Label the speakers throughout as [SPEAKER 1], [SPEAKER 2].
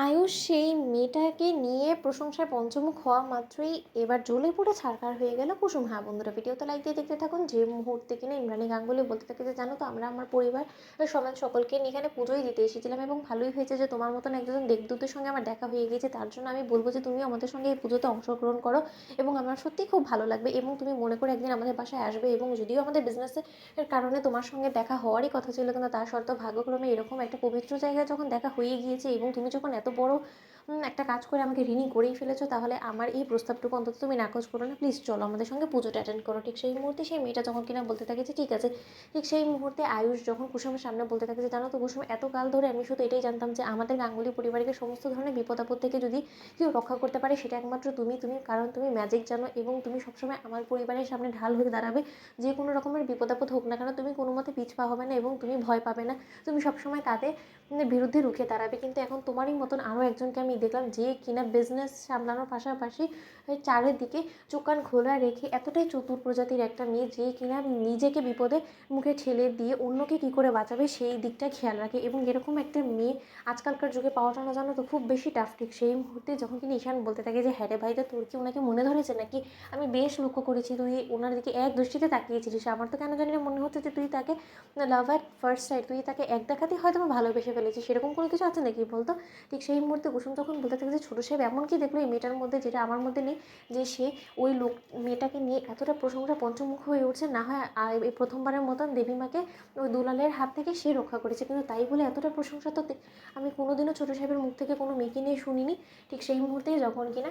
[SPEAKER 1] আয়ুষ সেই মেয়েটাকে নিয়ে প্রশংসায় পঞ্চমুখ হওয়া মাত্রই এবার জ্বলে পুড়ে ছারখার হয়ে গেল কুসুম। হ্যাঁ বন্ধুরা, ভিডিওতে লাইক দিয়ে দেখতে থাকুন। যে মুহূর্তে কিনা ইন্দ্রাণী গাঙ্গুলি বলতে থাকে যে জানো তো, আমরা আমার পরিবার সমাজ সকলকে নিয়ে এখানে পুজোই দিতে এসেছিলাম এবং ভালোই হয়েছে যে তোমার মতন একজন দেবদূতের সঙ্গে আমার দেখা হয়ে গিয়েছে। তার জন্য আমি বলবো যে তুমি আমাদের সঙ্গে এই পুজোতে অংশগ্রহণ করো এবং আমার সত্যিই খুব ভালো লাগবে এবং তুমি মনে করে একদিন আমাদের বাসায় আসবে। এবং যদিও আমাদের বিজনেসের কারণে তোমার সঙ্গে দেখা হওয়ারই কথা ছিল, কিন্তু তার সত্ত্বেও ভাগ্যক্রমে এরকম একটা পবিত্র জায়গায় যখন দেখা হয়ে গিয়েছে এবং তুমি যখন এত বড় একটা কাজ করে আমাকে ঋণী করেই ফেলেছো, তাহলে আমার এই প্রস্তাবটুকু অন্তত তুমি নাকচ করো না, প্লিজ চলো আমাদের সঙ্গে পুজোটা অ্যাটেন্ড করো। ঠিক সেই মুহূর্তে সেই মেয়েটা যখন কিনা বলতে থাকে যে ঠিক আছে, ঠিক সেই মুহূর্তে আয়ুষ যখন কুসুমের সামনে বলতে থাকে যে জানো তো কুসুম, এত কাল ধরে আমি শুধু এটাই জানতাম যে আমাদের গাঙ্গুলি পরিবারকে সমস্ত ধরনের বিপদ আপদ থেকে যদি কেউ রক্ষা করতে পারে সেটা একমাত্র তুমি কারণ তুমি ম্যাজিক জানো এবং তুমি সবসময় আমার পরিবারের সামনে ঢাল হয়ে দাঁড়াবে। যে কোনো রকমের বিপদ আপদ হোক না কেন তুমি কোনো মতে পিছপা হবে না এবং তুমি ভয় পাবে না, তুমি সবসময় তাদের বিরুদ্ধে রুখে দাঁড়াবে। কিন্তু এখন তোমারই মতন আরও একজনকে আমি দেখলাম যে কিনা বিজনেস সামলানোর পাশাপাশি চারিদিকে চোখ কান খোলা রেখে এতটাই চতুর প্রজাতির একটা মেয়ে যে কিনা নিজেকে বিপদে মুখে ঠেলে দিয়ে অন্যকে কী করে বাঁচাবে সেই দিকটা খেয়াল রাখে। এবং এরকম একটা মেয়ে আজকালকার যুগে পাওয়াটা না জানো তো খুব বেশি টাফ। ঠিক সেই মুহূর্তে যখন কিনা ঈশান বলতে থাকে যে হ্যাঁ রে ভাই, তোর কি ওনাকে মনে ধরেছে নাকি? আমি বেশ লক্ষ্য করেছি তুই ওনার দিকে এক দৃষ্টিতে তাকিয়েছিলিস। আমার তো কেন জানি না মনে হচ্ছে যে তুই তাকে লাভ অ্যাট ফার্স্ট সাইট, তুই তাকে এক দেখাতেই হয়তো ভালোবেসে ফেলেছিস। সেরকম কোনো কিছু আছে নাকি বলতো? ঠিক সেই মুহূর্তে কুসুম যখন বলতে থাকে যে ছোটো সাহেব এমন কি দেখলো এই মেয়েটার মধ্যে যেটা আমার মধ্যে নেই, যে সে ওই মেয়েটাকে নিয়ে এতটা প্রশংসা পঞ্চমুখ হয়ে উঠছে। না হয় এই প্রথমবারের মতন দেবীমাকে ওই দুলালের হাত থেকে সে রক্ষা করেছে, কিন্তু তাই বলে এতটা প্রশংসা তো আমি কোনোদিনও ছোটো সাহেবের মুখ থেকে কোনো মেয়েকে নিয়ে শুনিনি। ঠিক সেই মুহূর্তেই যখন কিনা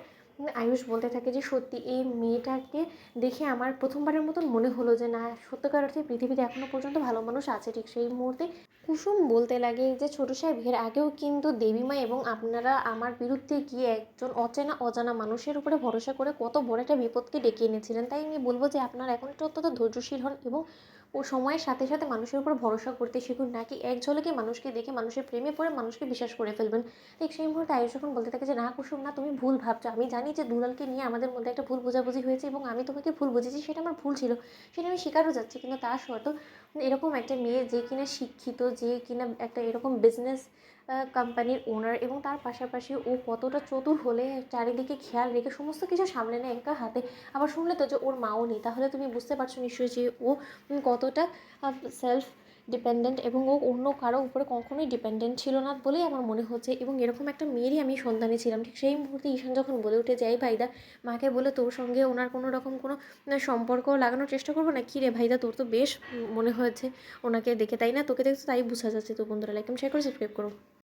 [SPEAKER 1] আয়ুষ বলতে থাকে যে সত্যি এই মেয়েটাকে দেখে আমার প্রথমবারের মতন মনে হলো যে না, সত্যিকার অর্থে পৃথিবীতে এখনও পর্যন্ত ভালো মানুষ আছে। ঠিক সেই মুহূর্তে কুসুম বলতে লাগে যে ছোটো সাহেব, এর আগেও কিন্তু দেবীমা এবং আপনারা আমার বিরুদ্ধে গিয়ে একজন অজানা মানুষের উপরে ভরসা করে কত বড় একটা বিপদকে ডেকে এনেছিলেন। তাই আমি বলবো যে আপনারা এখন একটু অত্যন্ত ধৈর্যশীল হন এবং ও সময়ের সাথে সাথে মানুষের উপর ভরসা করতে শিখুন, নাকি এক ঝলকে মানুষকে দেখে মানুষের প্রেমে পড়ে মানুষকে বিশ্বাস করে ফেলবেন। ঠিক সেই মুহূর্তে আয়ুষ যখন বলতে থাকে যে না কুসুম, না তুমি ভুল ভাবছো। আমি জানি যে দুলালকে নিয়ে আমাদের মধ্যে একটা ভুল বোঝাবুঝি হয়েছে এবং আমি তোমাকে ভুল বুঝেছি, সেটা আমার ভুল ছিল, সেটা আমি স্বীকারও যাচ্ছি। কিন্তু তার সত্ত্বেও এরকম একটা মেয়ে যে কিনা শিক্ষিত, যে কিনা একটা এরকম বিজনেস কোম্পানির ওনার এবং তার পাশাপাশি ও কতটা চতুর হলে চারিদিকে খেয়াল রেখে সমস্ত কিছু সামলে নেয় একা হাতে। আবার শুনলে তো যে ওর মাও নেই, তাহলে তুমি বুঝতে পারছো নিশ্চয়ই যে ও কতটা সেলফ ডিপেন্ডেন্ট এবং ও অন্য কারো উপরে কখনোই ডিপেন্ডেন্ট ছিল না বলেই আমার মনে হচ্ছে। এবং এরকম একটা মেয়েরই আমি সন্তানই ছিলাম। ঠিক সেই মুহূর্তে ঈশান যখন বলে উঠে যাই ভাইদা, মাকে বলে তোর সঙ্গে ওনার কোনো রকম কোনো সম্পর্ক লাগানোর চেষ্টা করবো না। কী রে ভাইদা, তোর তো বেশ মনে হয়েছে ওনাকে দেখে, তাই না? তোকে দেখতে তাই বোঝা যাচ্ছে। তো বন্ধুরা, লাইক শেয়ার করে সাবস্ক্রাইব করো।